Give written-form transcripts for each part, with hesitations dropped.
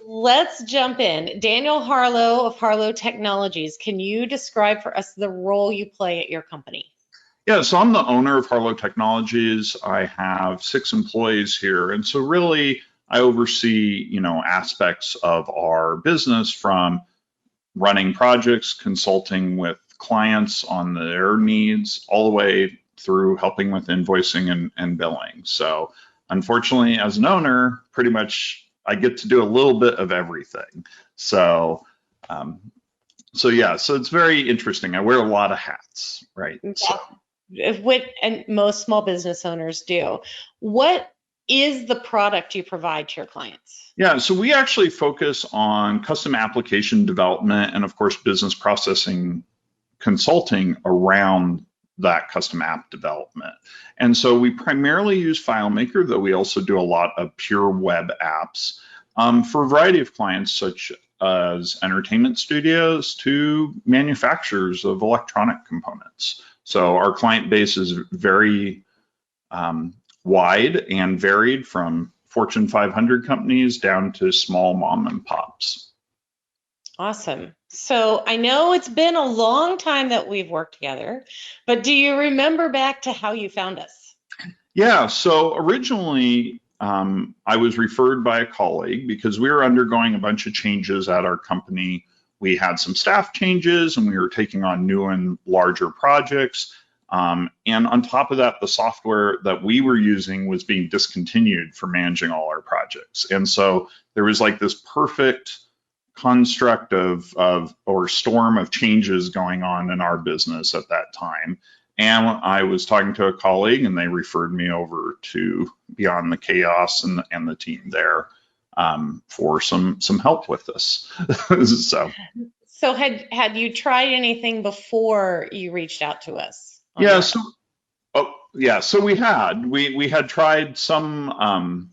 Let's jump in. Daniel Harlow of Harlow Technologies, can you describe for us the role you play at your company? Yeah, so I'm the owner of Harlow Technologies. I have 6 employees here, and so really I oversee, aspects of our business from running projects, consulting with clients on their needs, all the way through helping with invoicing and billing. So unfortunately, as an owner, pretty much I get to do a little bit of everything. So um, so it's very interesting. I wear a lot of hats, right? So. And most small business owners do. What is the product you provide to your clients? Yeah, so we actually focus on custom application development and, of course, business processing consulting around that custom app development. And so we primarily use FileMaker, though we also do a lot of pure web apps for a variety of clients, such as entertainment studios to manufacturers of electronic components. So our client base is very wide and varied, from Fortune 500 companies down to small mom and pops. Awesome. So I know it's been a long time that we've worked together, but do you remember back to how you found us? Yeah, so originally I was referred by a colleague because we were undergoing a bunch of changes at our company. We had some staff changes and we were taking on new and larger projects. And on top of that, the software that we were using was being discontinued for managing all our projects. And so there was like this perfect construct of or storm of changes going on in our business at that time. And I was talking to a colleague and they referred me over to Beyond the Chaos and the team there for some help with this. So So had you tried anything before you reached out to us on yeah, your so so we had tried some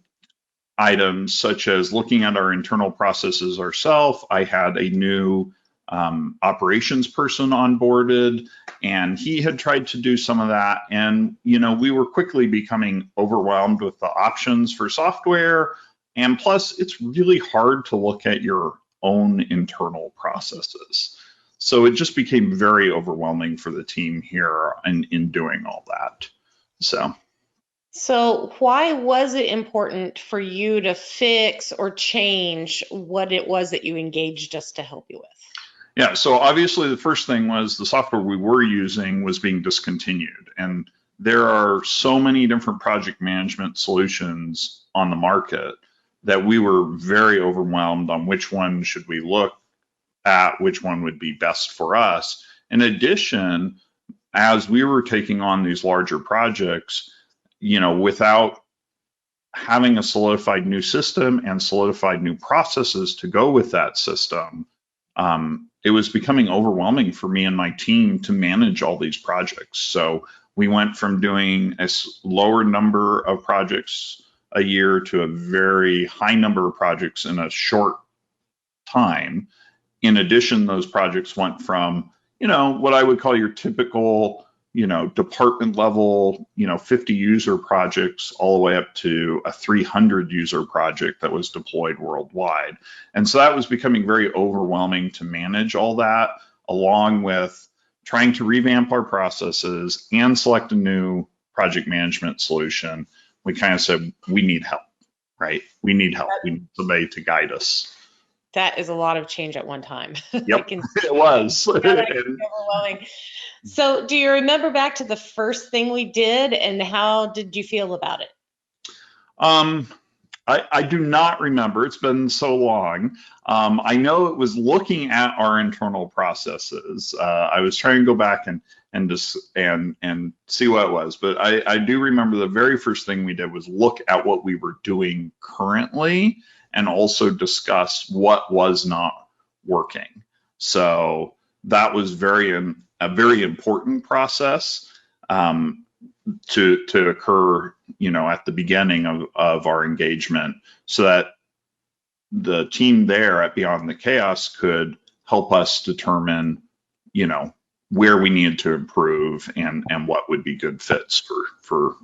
items such as looking at our internal processes ourselves. I had a new operations person onboarded, and he had tried to do some of that. And, we were quickly becoming overwhelmed with the options for software. And plus, it's really hard to look at your own internal processes. So it just became very overwhelming for the team here in doing all that. So. So why was it important for you to fix or change what it was that you engaged us to help you with? Yeah, so obviously the first thing was the software we were using was being discontinued. And there are so many different project management solutions on the market that we were very overwhelmed on which one should we look at, which one would be best for us. In addition, as we were taking on these larger projects, without having a solidified new system and solidified new processes to go with that system, it was becoming overwhelming for me and my team to manage all these projects. So we went from doing a lower number of projects a year to a very high number of projects in a short time. In addition, those projects went from, what I would call your typical, department level, 50 user projects all the way up to a 300 user project that was deployed worldwide. And so that was becoming very overwhelming to manage all that, along with trying to revamp our processes and select a new project management solution. We kind of said, we need help, right? We need help. We need somebody to guide us. That is a lot of change at one time. Yep, it was. Overwhelming. So do you remember back to the first thing we did and how did you feel about it? I do not remember. It's been so long. I know it was looking at our internal processes. I was trying to go back and just and see what it was, but I do remember the very first thing we did was look at what we were doing currently and also discuss what was not working. So that was a very important process to occur, at the beginning of our engagement, so that the team there at Beyond the Chaos could help us determine, where we needed to improve and what would be good fits for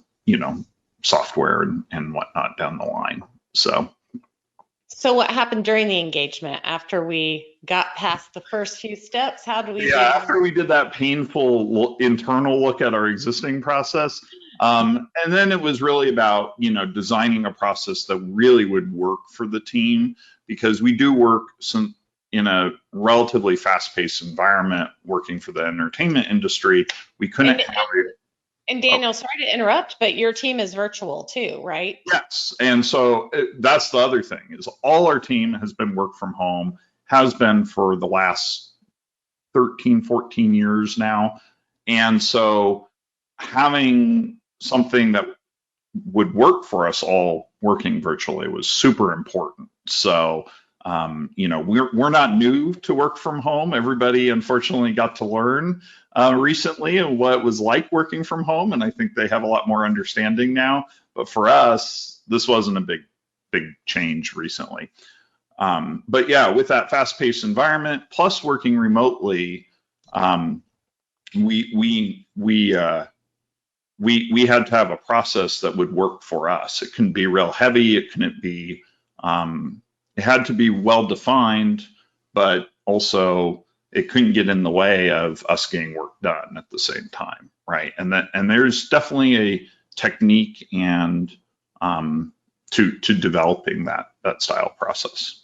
software and whatnot down the line. So So what happened during the engagement after we got past the first few steps? How do we Yeah, begin? after we did that painful internal look at our existing process, and then it was really about, designing a process that really would work for the team, because we do work in a relatively fast-paced environment working for the entertainment industry. We couldn't And have it. and Oh, Daniel, sorry to interrupt, but your team is virtual too, right? yes. And so that's the other thing, is all our team has been work from home, has been for the last 13, 14 years now. And so having something that would work for us all working virtually was super important. So, we're not new to work from home. Everybody unfortunately got to learn recently what it was like working from home, and I think they have a lot more understanding now. But for us, this wasn't a big change recently. But yeah, with that fast-paced environment plus working remotely, um, we had to have a process that would work for us. It couldn't be real heavy. It couldn't be. It had to be well defined, but also it couldn't get in the way of us getting work done at the same time, right? And there's definitely a technique and to developing that style process.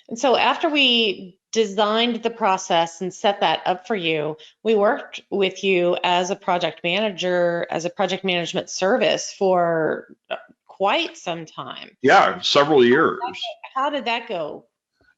And so after we designed the process and set that up for you, we worked with you as a project manager, as a project management service for quite some time. Yeah, several years. How did that go?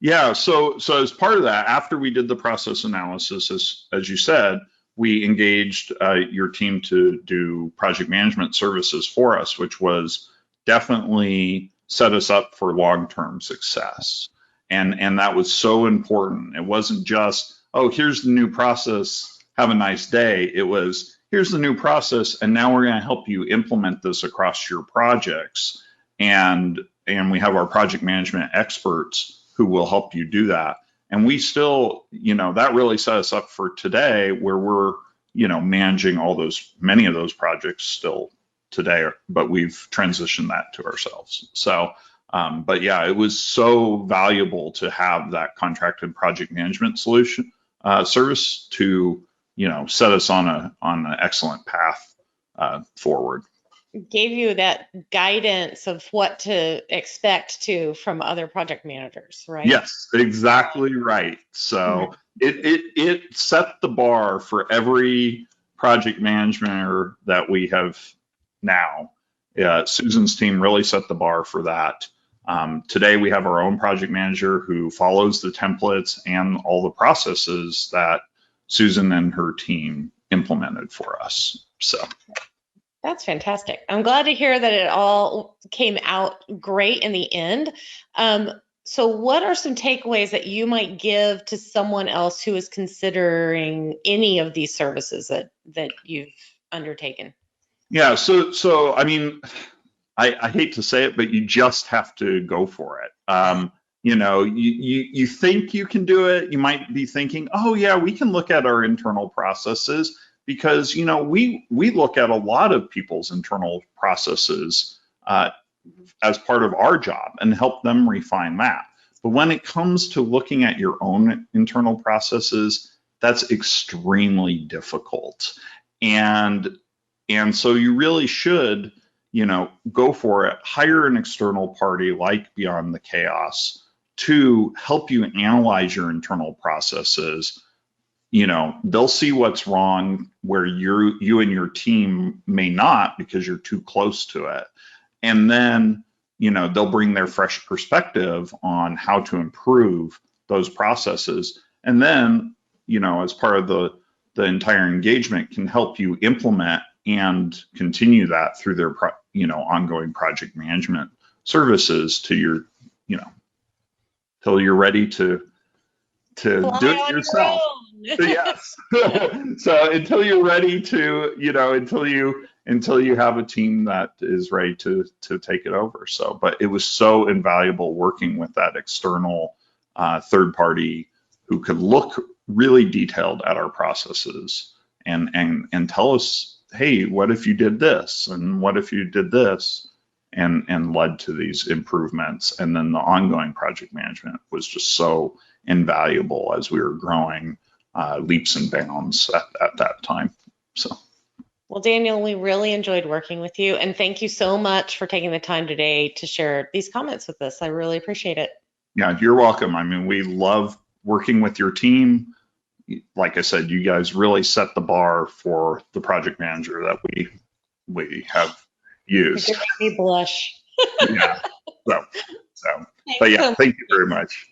Yeah, so as part of that, after we did the process analysis, as you said, we engaged your team to do project management services for us, which was definitely set us up for long-term success. And that was so important. It wasn't just, oh, here's the new process, have a nice day. It was, here's the new process, and now we're going to help you implement this across your projects. And we have our project management experts who will help you do that. And we still, that really set us up for today, where we're, managing many of those projects still today, but we've transitioned that to ourselves. So, but yeah, it was so valuable to have that contracted project management solution service to, set us on an excellent path forward. Gave you that guidance of what to expect to from other project managers, right? Yes, exactly right. Mhm. So it set the bar for every project manager that we have now. Susan's team really set the bar for that. Today we have our own project manager who follows the templates and all the processes that Susan and her team implemented for us. So That's fantastic. I'm glad to hear that it all came out great in the end. Um, so what are some takeaways that you might give to someone else who is considering any of these services that you've undertaken? yeah, so I mean, I hate to say it, but you just have to go for it. You think you can do it. You might be thinking, oh yeah, we can look at our internal processes, because we look at a lot of people's internal processes as part of our job and help them refine that. But when it comes to looking at your own internal processes, that's extremely difficult. And and so you really should, go for it. Hire an external party like Beyond the Chaos to help you analyze your internal processes. They'll see what's wrong where you and your team may not, because you're too close to it. And then, they'll bring their fresh perspective on how to improve those processes. And then, as part of the entire engagement, can help you implement and continue that through their ongoing project management services to your, till you're ready to Fly do it on yourself. your own. Yes. So until you're ready to, until you have a team that is ready to take it over. So, but it was so invaluable working with that external third party who could look really detailed at our processes and tell us, hey, what if you did this, and what if you did this, and led to these improvements. And then the ongoing project management was just so invaluable as we were growing leaps and bounds at that time. So. Well, Daniel, we really enjoyed working with you, and thank you so much for taking the time today to share these comments with us. I really appreciate it. Yeah, you're welcome. I mean, we love working with your team. Like I said, you guys really set the bar for the project manager that we have used. You're making me blush. Yeah. So, but Thanks yeah, so much. thank you very much.